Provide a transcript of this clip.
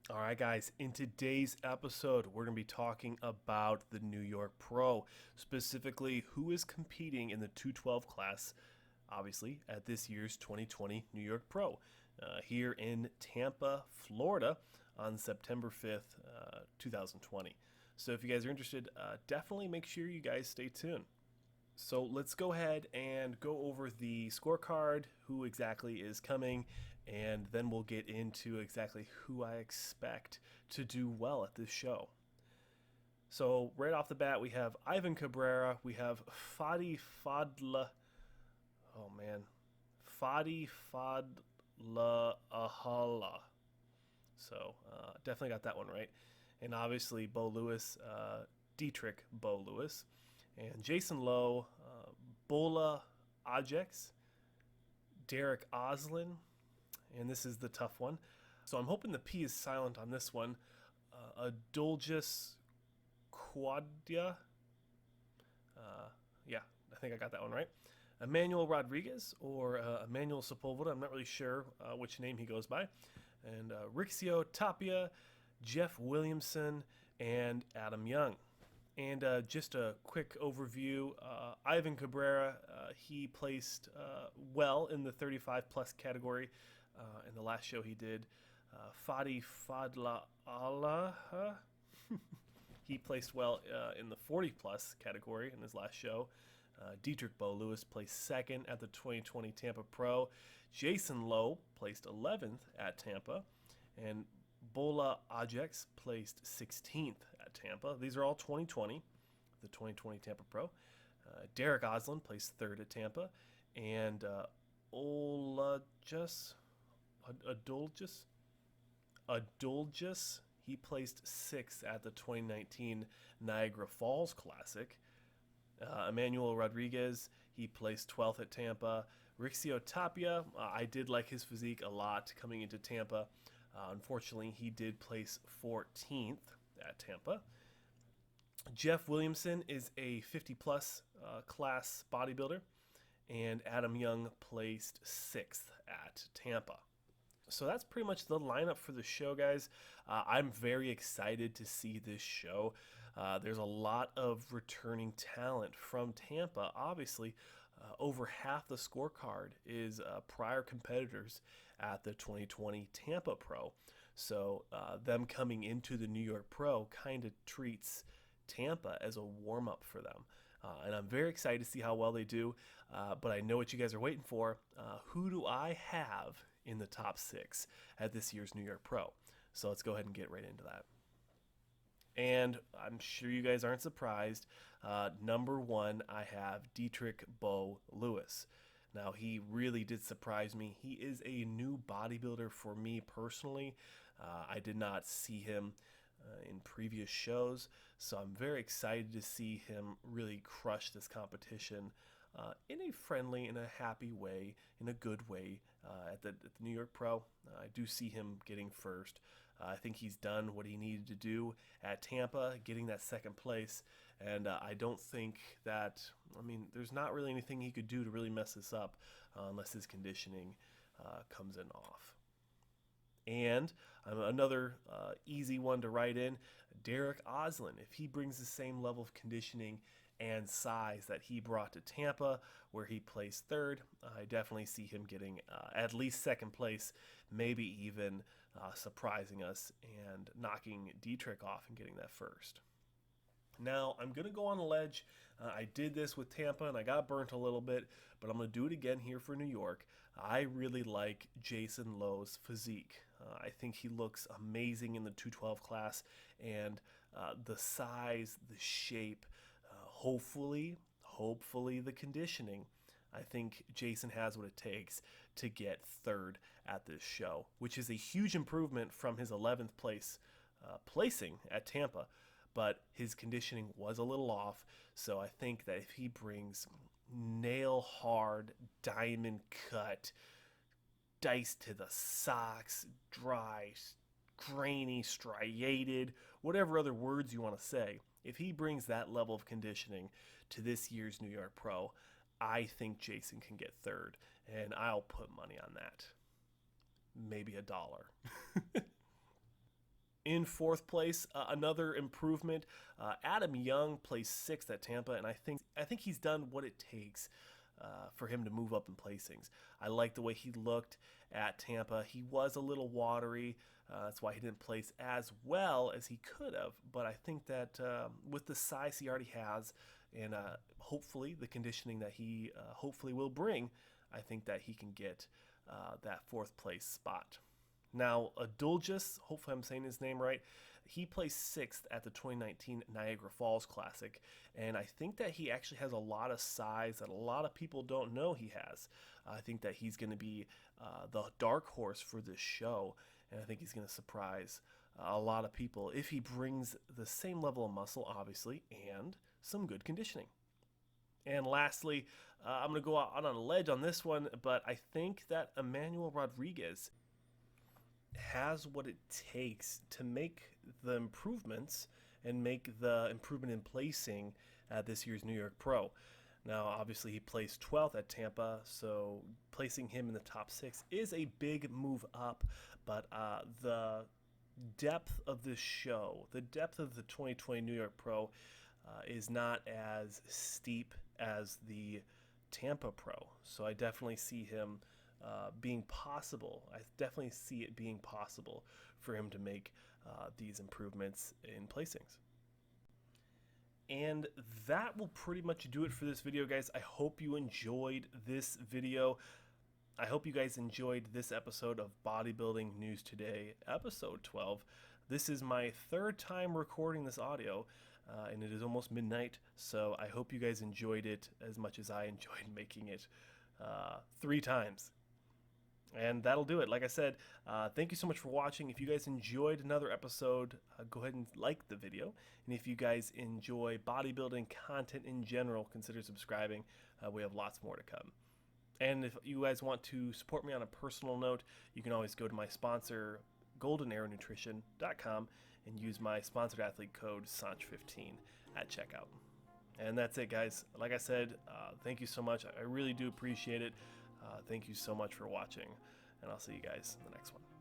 All right, guys, in today's episode, we're going to be talking about the New York Pro, specifically who is competing in the 212 class, obviously, at this year's 2020 New York Pro here in Tampa, Florida on September 5th, 2020. So if you guys are interested, definitely make sure you guys stay tuned. So let's go ahead and go over the scorecard, who exactly is coming, and then we'll get into exactly who I expect to do well at this show. So right off the bat, we have Ivan Cabrera, we have Fadi Fadla. Oh man, Fadi Fadla Ahala. So definitely got that one right. And obviously Bo Lewis, Dietrich Bo Lewis, and Jason Lowe, Bola Ajax, Derek Oslin, and this is the tough one. So I'm hoping the P is silent on this one. Adolgus Quadia. Yeah, I think I got that one right. Emmanuel Rodriguez or Emmanuel Sepulveda. I'm not really sure which name he goes by. And Rixio Tapia, Jeff Williamson, and Adam Young. And just a quick overview, Ivan Cabrera, he placed well in the 35 plus category in the last show he did. Fadi Fadla Allah, he placed well in the 40 plus category in his last show. Dietrich Bo Lewis placed second at the 2020 Tampa Pro. Jason Lowe placed 11th at Tampa. And Bola Ajax placed 16th at Tampa. These are all 2020, the 2020 Tampa Pro. Derek Oslin placed third at Tampa. And Adolgus, he placed sixth at the 2019 Niagara Falls Classic. Emmanuel Rodriguez, he placed 12th at Tampa. Rixio Tapia, I did like his physique a lot coming into Tampa. Unfortunately, he did place 14th at Tampa. Jeff Williamson is a 50 plus class bodybuilder, and Adam Young placed 6th at Tampa. So that's pretty much the lineup for the show, guys. I'm very excited to see this show. There's a lot of returning talent from Tampa. Obviously, over half the scorecard is prior competitors at the 2020 Tampa Pro. So them coming into the New York Pro kind of treats Tampa as a warm up for them. And I'm very excited to see how well they do. But I know what you guys are waiting for. Who do I have in the top 6 at this year's New York Pro? So let's go ahead and get right into that. And I'm sure you guys aren't surprised. Number 1, I have Dietrich Bo Lewis. Now, he really did surprise me. He is a new bodybuilder for me personally. I did not see him in previous shows, so I'm very excited to see him really crush this competition in a friendly, in a happy way, in a good way at the New York Pro. I do see him getting first. I think he's done what he needed to do at Tampa, getting that second place, and I don't think that, there's not really anything he could do to really mess this up unless his conditioning comes in off. And another easy one to write in, Derek Oslin. If he brings the same level of conditioning and size that he brought to Tampa, where he placed third, I definitely see him getting at least second place, maybe even surprising us and knocking Dietrich off and getting that first. Now, I'm going to go on a ledge. I did this with Tampa and I got burnt a little bit, but I'm going to do it again here for New York. I really like Jason Lowe's physique. I think he looks amazing in the 212 class, and the size, the shape, hopefully the conditioning. I think Jason has what it takes to get third at this show, which is a huge improvement from his 11th place placing at Tampa. But his conditioning was a little off, so I think that if he brings nail hard, diamond cut, diced to the socks, dry, grainy, striated, whatever other words you want to say, if he brings that level of conditioning to this year's New York Pro, I think Jason can get third, and I'll put money on that. Maybe $1. In fourth place, another improvement. Adam Young placed 6th at Tampa, and I think he's done what it takes for him to move up in placings. I like the way he looked at Tampa. He was a little watery. That's why he didn't place as well as he could have. But I think that with the size he already has, and hopefully the conditioning that he hopefully will bring, I think that he can get that 4th place spot. Now, Adulgis, hopefully I'm saying his name right, he placed 6th at the 2019 Niagara Falls Classic, and I think that he actually has a lot of size that a lot of people don't know he has. I think that he's going to be the dark horse for this show, and I think he's going to surprise a lot of people if he brings the same level of muscle, obviously, and some good conditioning. And lastly, I'm going to go out on a ledge on this one, but I think that Emmanuel Rodriguez has what it takes to make the improvements and make the improvement in placing at this year's New York Pro. Now, obviously, he placed 12th at Tampa, so placing him in the top 6 is a big move up, but the depth of this show, the depth of the 2020 New York Pro is not as steep as the Tampa Pro, so I definitely see him being possible. I definitely see it being possible for him to make these improvements in placings. And that will pretty much do it for this video, guys. I hope you enjoyed this video. I hope you guys enjoyed this episode of Bodybuilding News Today, episode 12. This is my 3rd time recording this audio, and it is almost midnight, so I hope you guys enjoyed it as much as I enjoyed making it 3 times. And that'll do it. Like I said, thank you so much for watching. If you guys enjoyed another episode, go ahead and like the video. And if you guys enjoy bodybuilding content in general, consider subscribing. We have lots more to come. And if you guys want to support me on a personal note, you can always go to my sponsor, goldenarrownutrition.com, and use my sponsored athlete code SANCH15 at checkout. And that's it, guys. Like I said, thank you so much. I really do appreciate it. Thank you so much for watching, and I'll see you guys in the next one.